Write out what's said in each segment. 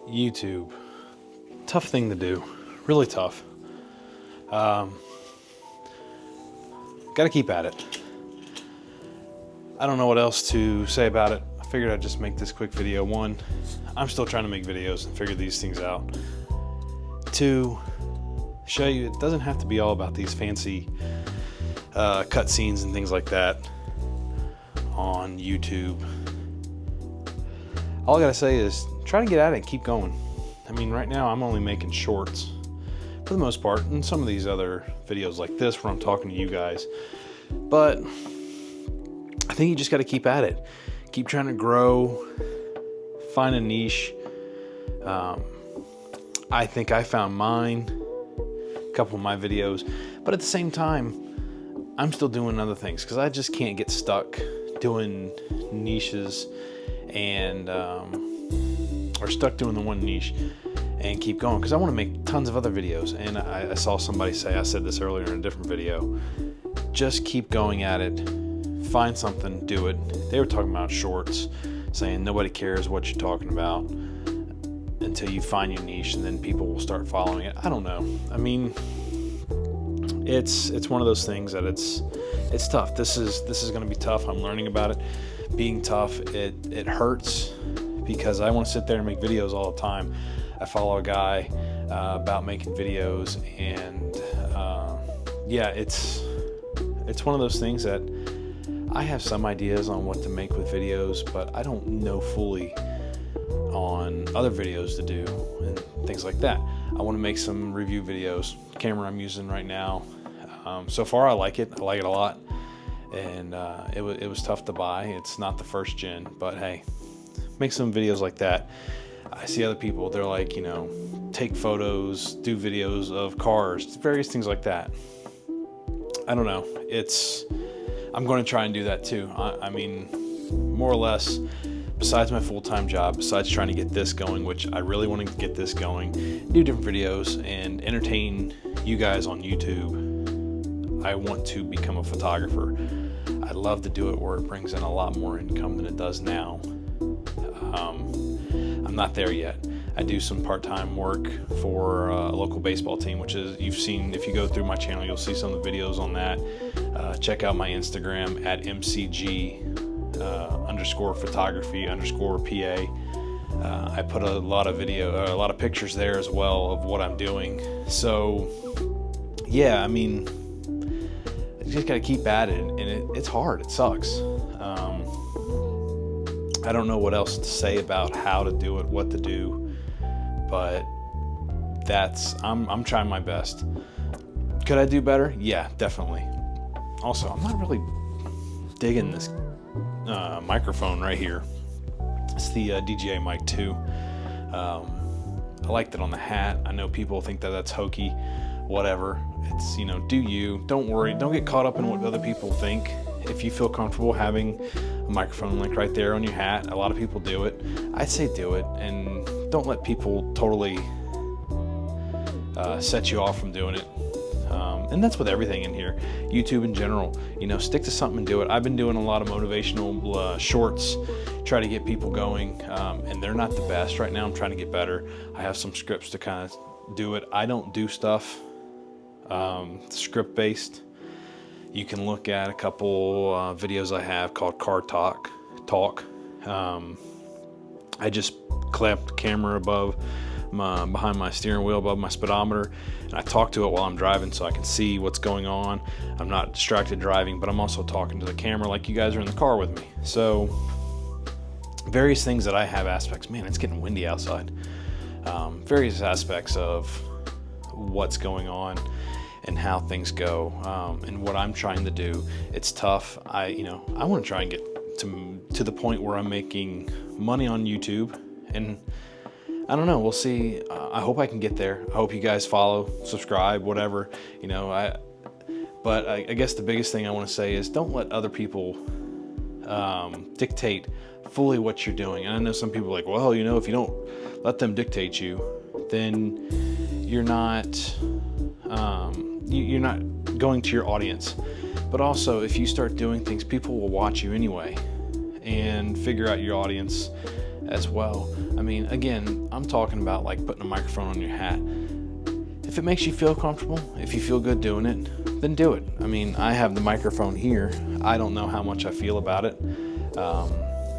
YouTube. Tough thing to do. Really tough. Got to keep at it. I don't know what else to say about it. I figured I'd just make this quick video. One, I'm still trying to make videos and figure these things out. Two, show you it doesn't have to be all about these fancy cutscenes and things like that on YouTube. All I gotta say is try to get at it and keep going. I mean, right now I'm only making shorts for the most part, and some of these other videos like this where I'm talking to you guys. But I think you just got to keep at it. Keep trying to grow, find a niche. I think I found mine, a couple of my videos, but at the same time, I'm still doing other things because I just can't get stuck doing niches and or stuck doing the one niche and keep going, because I want to make tons of other videos. And I saw somebody say, I said this earlier in a different video, just keep going at it, find something, do it. They were talking about shorts, saying nobody cares what you're talking about until you find your niche, and then people will start following it. I don't know. I mean, it's one of those things that it's tough. This is going to be tough. I'm learning about it. Being tough, it hurts because I want to sit there and make videos all the time. I follow a guy about making videos, and yeah, it's one of those things that I have some ideas on what to make with videos, but I don't know fully on other videos to do and things like that. I want to make some review videos. The camera I'm using right now, so far I like it. I like it a lot, and it was tough to buy. It's not the first gen, but hey, make some videos like that. I see other people, they're like, you know, take photos, do videos of cars, various things like that. I don't know. I'm going to try and do that too. I mean, more or less, besides my full-time job, besides trying to get this going, which I really want to get this going, do different videos and entertain you guys on YouTube, I want to become a photographer. I'd love to do it where it brings in a lot more income than it does now. I'm not there yet. I do some part-time work for a local baseball team, which is, you've seen, if you go through my channel, you'll see some of the videos on that. Check out my Instagram at mcg_photography_PA. I put a lot of pictures there as well of what I'm doing. So yeah, I mean, you just gotta keep at it, and it's hard. It sucks. I don't know what else to say about how to do it, what to do, but I'm trying my best. Could I do better? Yeah, definitely. Also, I'm not really digging this microphone right here. It's the DJI Mic 2. I liked it on the hat. I know people think that that's hokey, whatever. It's, you know, do you. Don't worry. Don't get caught up in what other people think. If you feel comfortable having a microphone like right there on your hat, a lot of people do it. I'd say do it, and don't let people totally set you off from doing it. And that's with everything in here. YouTube in general, you know, stick to something and do it. I've been doing a lot of motivational shorts, try to get people going, and they're not the best right now. I'm trying to get better. I have some scripts to kind of do it. I don't do stuff script based. You can look at a couple videos I have called Car Talk. I just clamped the camera behind my steering wheel, above my speedometer, and I talk to it while I'm driving so I can see what's going on. I'm not distracted driving, but I'm also talking to the camera like you guys are in the car with me. So various things that I have aspects. Man, it's getting windy outside. Various aspects of what's going on and how things go, and what I'm trying to do. It's tough. I want to try and get to the point where I'm making money on YouTube, and I don't know, we'll see. I hope I can get there. I hope you guys follow, subscribe, whatever, you know. But I guess the biggest thing I want to say is don't let other people dictate fully what you're doing. And I know some people are like, well, you know, if you don't let them dictate you, then you're not you're not going to your audience. But also, if you start doing things, people will watch you anyway and figure out your audience as well. I mean, again, I'm talking about like putting a microphone on your hat. If it makes you feel comfortable, if you feel good doing it, then do it. I mean, I have the microphone here. I don't know how much I feel about it.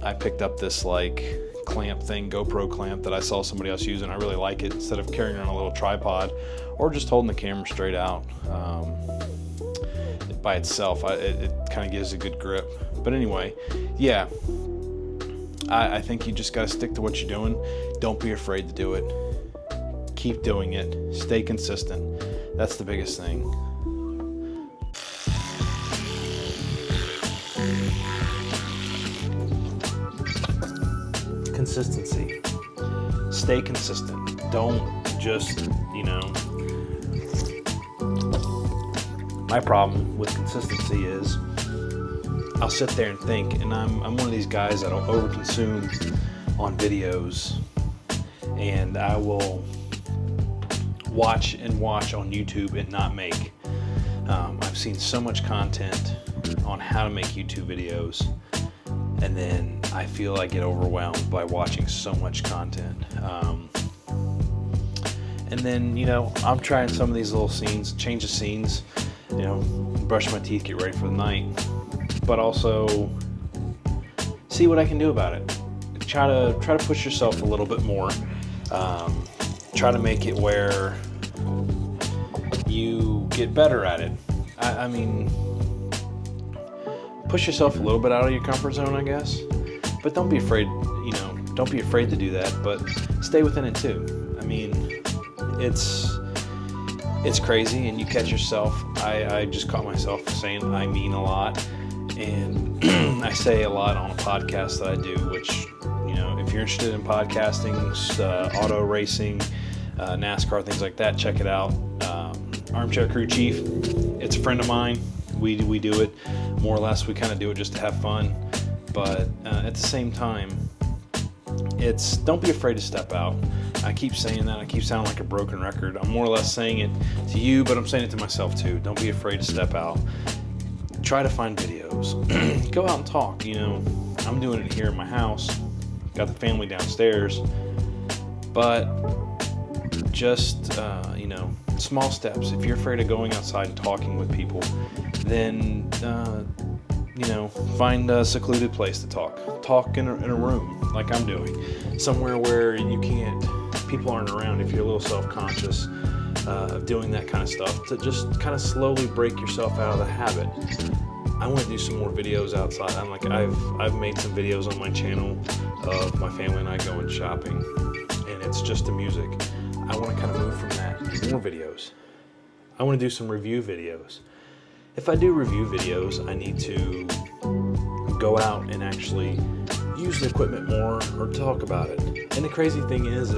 I picked up this like clamp thing, GoPro clamp, that I saw somebody else using. I really like it. Instead of carrying it on a little tripod or just holding the camera straight out by itself, it kind of gives a good grip. But anyway, yeah, I think you just got to stick to what you're doing. Don't be afraid to do it. Keep doing it. Stay consistent. That's the biggest thing. Consistency. Stay consistent. Don't just, my problem with consistency is I'll sit there and think, and I'm one of these guys that'll overconsume on videos, and I will watch and watch on YouTube and not make. I've seen so much content on how to make YouTube videos, and then I feel I get overwhelmed by watching so much content. And then, I'm trying some of these little scenes, change of scenes, brush my teeth, get ready for the night, but also see what I can do about it. Try to push yourself a little bit more. Try to make it where you get better at it. I mean, push yourself a little bit out of your comfort zone, I guess. But don't be afraid, don't be afraid to do that, but stay within it too. I mean, it's crazy, and you catch yourself. I just caught myself saying I mean a lot, and I say a lot on a podcast that I do, which, if you're interested in podcasting, auto racing, NASCAR, things like that, check it out. Armchair Crew Chief, it's a friend of mine. We do it more or less. We kind of do it just to have fun, but at the same time, don't be afraid to step out. I keep saying that. I keep sounding like a broken record. I'm more or less saying it to you, but I'm saying it to myself too. Don't be afraid to step out. Try to find videos. Go out and talk. I'm doing it here in my house. Got the family downstairs, but just small steps. If you're afraid of going outside and talking with people, then find a secluded place to talk in a room like I'm doing, somewhere where people aren't around. If you're a little self-conscious of doing that kind of stuff, to just kind of slowly break yourself out of the habit. I want to do some more videos outside. I've made some videos on my channel of my family and I going shopping, and it's just the music. I want to kind of move from that to more videos. I want to do some review videos. If I do review videos, I need to go out and actually use the equipment more or talk about it. And the crazy thing is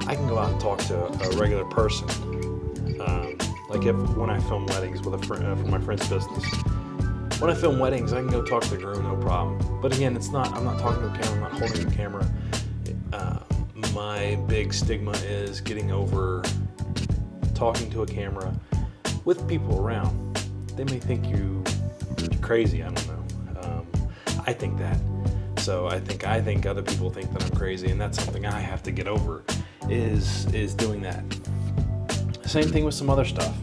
I can go out and talk to a regular person. Like when I film weddings with a friend from my friend's business. When I film weddings, I can go talk to the groom, no problem. But again, I'm not talking to a camera, I'm not holding a camera. My big stigma is getting over talking to a camera with people around. They may think you're crazy, I don't know. I think that. So I think other people think that I'm crazy, and that's something I have to get over, is doing that. Same thing with some other stuff.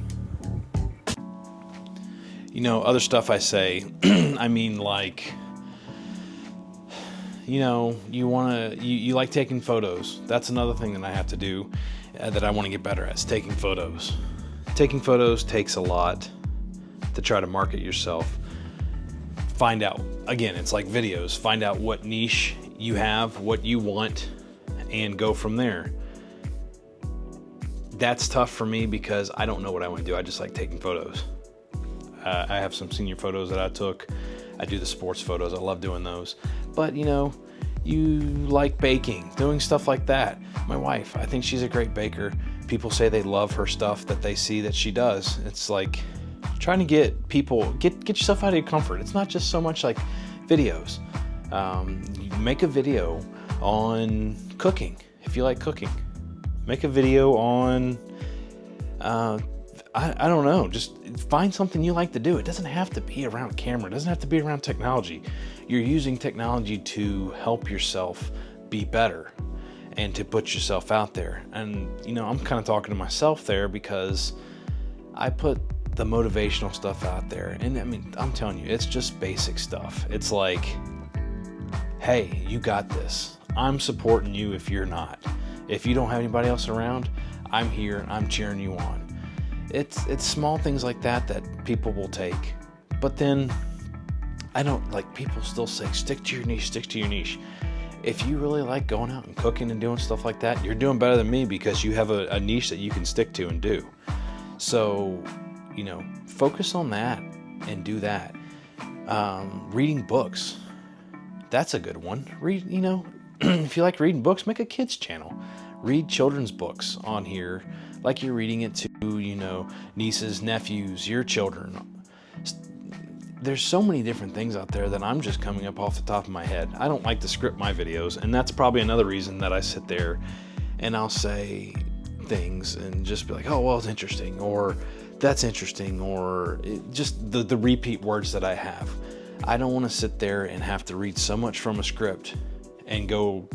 Other stuff I say, I mean, like, you like taking photos. That's another thing that I have to do that I want to get better at, is taking photos. Taking photos takes a lot to try to market yourself. Find out, again, it's like videos. Find out what niche you have, what you want, and go from there. That's tough for me because I don't know what I want to do. I just like taking photos. I have some senior photos that I took. I do the sports photos. I love doing those. But, you like baking, doing stuff like that. My wife, I think she's a great baker. People say they love her stuff that they see that she does. It's like trying to get yourself out of your comfort. It's not just so much like videos. Make a video on cooking if you like cooking. Make a video on, I don't know, just find something you like to do. It doesn't have to be around camera. It doesn't have to be around technology. You're using technology to help yourself be better and to put yourself out there. And, I'm kind of talking to myself there because I put the motivational stuff out there. And I mean, I'm telling you, it's just basic stuff. It's like, hey, you got this. I'm supporting you if you're not. If you don't have anybody else around, I'm here. I'm cheering you on. It's small things like that people will take. But then people still say, stick to your niche, stick to your niche. If you really like going out and cooking and doing stuff like that, you're doing better than me because you have a niche that you can stick to and do. So, focus on that and do that. Reading books. That's a good one. Read, if you like reading books, make a kids channel. Read children's books on here like you're reading it to, nieces, nephews, your children. There's so many different things out there that I'm just coming up off the top of my head. I don't like to script my videos, and that's probably another reason that I sit there and I'll say things and just be like, oh, well, it's interesting, or that's interesting, or just the repeat words that I have. I don't want to sit there and have to read so much from a script and go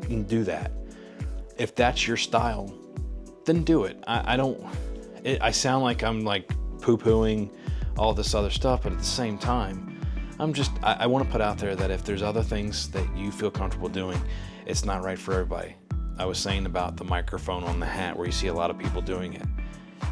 and do that. If that's your style, then do it. I sound like I'm like poo-pooing all this other stuff, but at the same time, I want to put out there that if there's other things that you feel comfortable doing, it's not right for everybody. I was saying about the microphone on the hat where you see a lot of people doing it,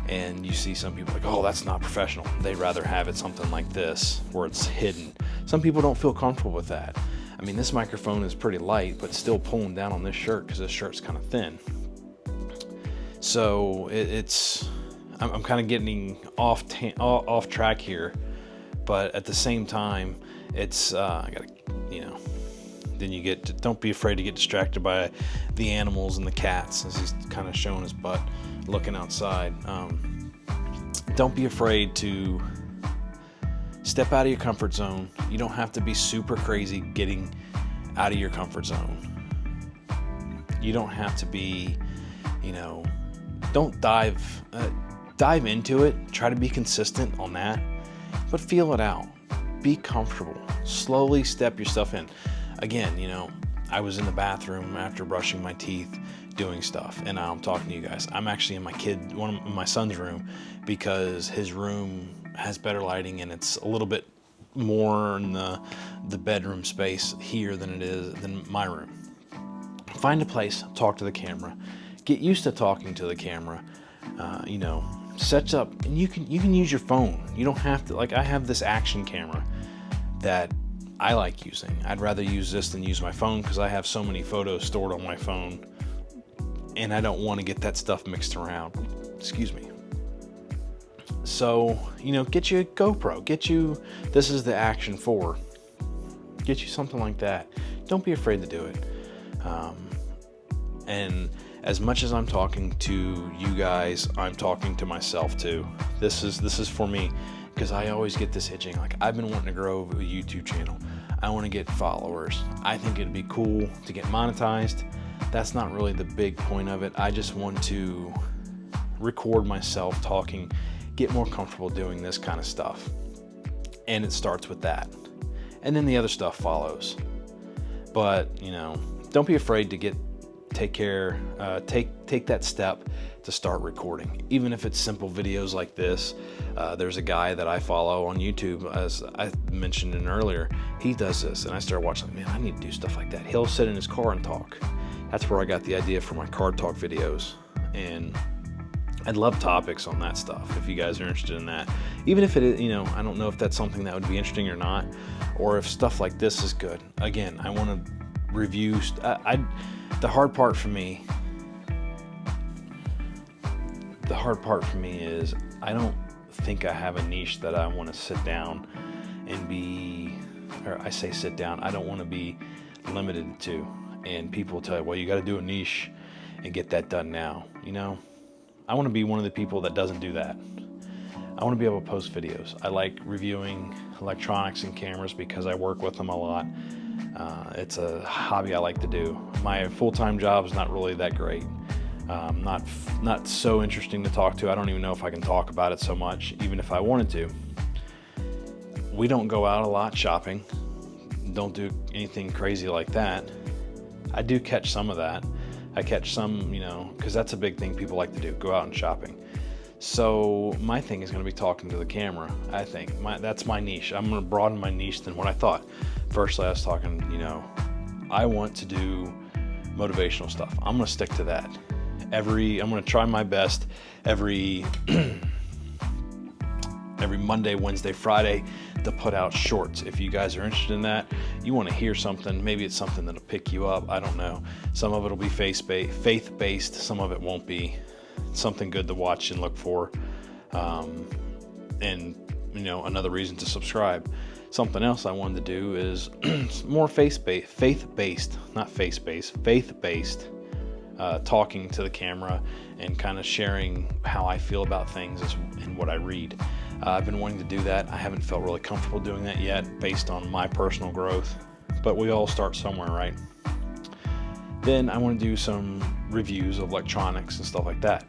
and you see some people like, oh, that's not professional. They'd rather have it something like this where it's hidden. Some people don't feel comfortable with that. I mean, this microphone is pretty light, but still pulling down on this shirt because this shirt's kind of thin. So I'm kind of getting off track here, but at the same time, it's then don't be afraid to get distracted by the animals and the cats as he's kind of showing his butt looking outside. Don't be afraid to step out of your comfort zone. You don't have to be super crazy getting out of your comfort zone. You don't have to be, don't dive into it. Try to be consistent on that, but feel it out. Be comfortable. Slowly step yourself in. Again, I was in the bathroom after brushing my teeth doing stuff, and now I'm talking to you guys. I'm actually in my son's room because his room has better lighting and it's a little bit more in the bedroom space here than my room. Find a place, talk to the camera. Get used to talking to the camera. Sets up, and you can use your phone. You don't have to, I have this action camera that I like using. I'd rather use this than use my phone because I have so many photos stored on my phone and I don't want to get that stuff mixed around. Excuse me. So, get you a GoPro. This is the Action 4. Get you something like that. Don't be afraid to do it. And as much as I'm talking to you guys, I'm talking to myself too. This is for me because I always get this itching. I've been wanting to grow a YouTube channel. I want to get followers. I think it'd be cool to get monetized. That's not really the big point of it. I just want to record myself talking, get more comfortable doing this kind of stuff. And it starts with that. And then the other stuff follows. But, don't be afraid to take that step to start recording. Even if it's simple videos like this. There's a guy that I follow on YouTube, as I mentioned earlier. He does this, and I started watching, man, I need to do stuff like that. He'll sit in his car and talk. That's where I got the idea for my car talk videos. And I'd love topics on that stuff if you guys are interested in that. Even if it is, I don't know if that's something that would be interesting or not, or if stuff like this is good. Again, I want to review. The hard part for me is I don't think I have a niche that I want to sit down and be, or I say sit down, I don't want to be limited to. And people tell you, well, you got to do a niche and get that done now. I want to be one of the people that doesn't do that. I want to be able to post videos. I like reviewing electronics and cameras because I work with them a lot. It's a hobby I like to do. My full-time job is not really that great. Not so interesting to talk to. I don't even know if I can talk about it so much, even if I wanted to. We don't go out a lot shopping. Don't do anything crazy like that. I do catch some of that. I catch some, you know, because that's a big thing people like to do, go out and shopping. So my thing is going to be talking to the camera. I think that's my niche. I'm going to broaden my niche than what I thought. Firstly, I was talking, you know, I want to do motivational stuff. I'm going to stick to that. I'm going to try my best every Monday, Wednesday, Friday to put out shorts. If you guys are interested in that, you want to hear something, maybe it's something that'll pick you up. I don't know. Some of it'll be faith-based. Some of it won't be. Something good to watch and look for. And, you know, another reason to subscribe. Something else I wanted to do is more faith-based, talking to the camera and kind of sharing how I feel about things and what I read. I've been wanting to do that. I haven't felt really comfortable doing that yet based on my personal growth, but we all start somewhere, right? Then I want to do some reviews of electronics and stuff like that.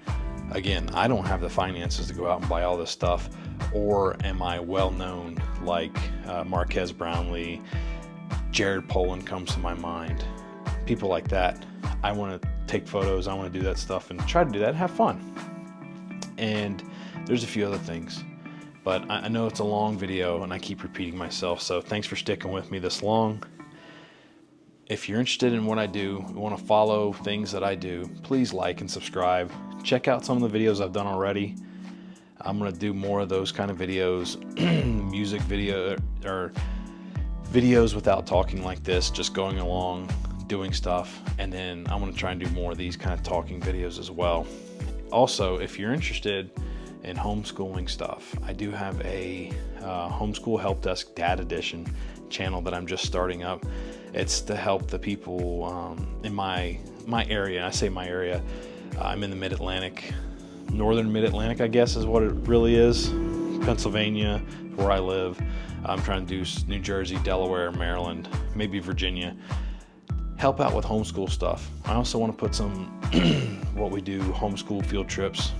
Again, I don't have the finances to go out and buy all this stuff, or am I well known like Marques Brownlee, Jared Polin comes to my mind, people like that. I want to take photos, I want to do that stuff and try to do that and have fun. And there's a few other things, but I know it's a long video and I keep repeating myself, so thanks for sticking with me this long. If you're interested in what I do, you want to follow things that I do, please like and subscribe. Check out some of the videos I've done already. I'm going to do more of those kind of videos, music video or videos without talking like this, just going along, doing stuff. And then I'm going to try and do more of these kind of talking videos as well. Also, if you're interested in homeschooling stuff, I do have a homeschool help desk dad edition channel that I'm just starting up. It's to help the people in my area. I say my area. I'm in the Mid-Atlantic, northern Mid-Atlantic, I guess is what it really is. Pennsylvania, where I live. I'm trying to do New Jersey, Delaware, Maryland, maybe Virginia. Help out with homeschool stuff. I also want to put some what we do, homeschool field trips,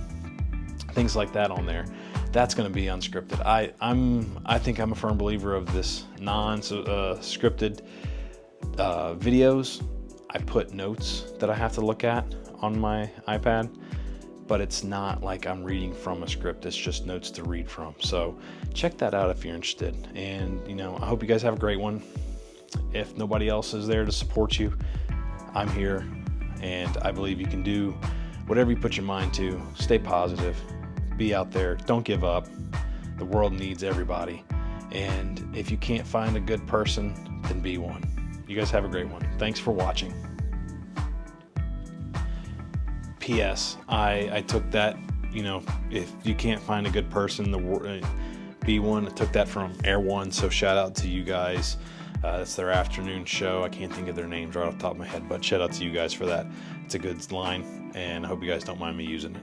things like that on there. That's going to be unscripted. I think I'm a firm believer of this non-scripted videos. I put notes that I have to look at on my iPad, but it's not like I'm reading from a script. It's just notes to read from. So check that out if you're interested. And, you know, I hope you guys have a great one. If nobody else is there to support you, I'm here, and I believe you can do whatever you put your mind to. Stay positive, be out there, don't give up. The world needs everybody, and if you can't find a good person, then be one. You guys have a great one. Thanks for watching. P.S. I took that, you know, if you can't find a good person, be one. I took that from Air One, so shout out to you guys. It's their afternoon show. I can't think of their names right off the top of my head, but shout out to you guys for that. It's a good line, and I hope you guys don't mind me using it.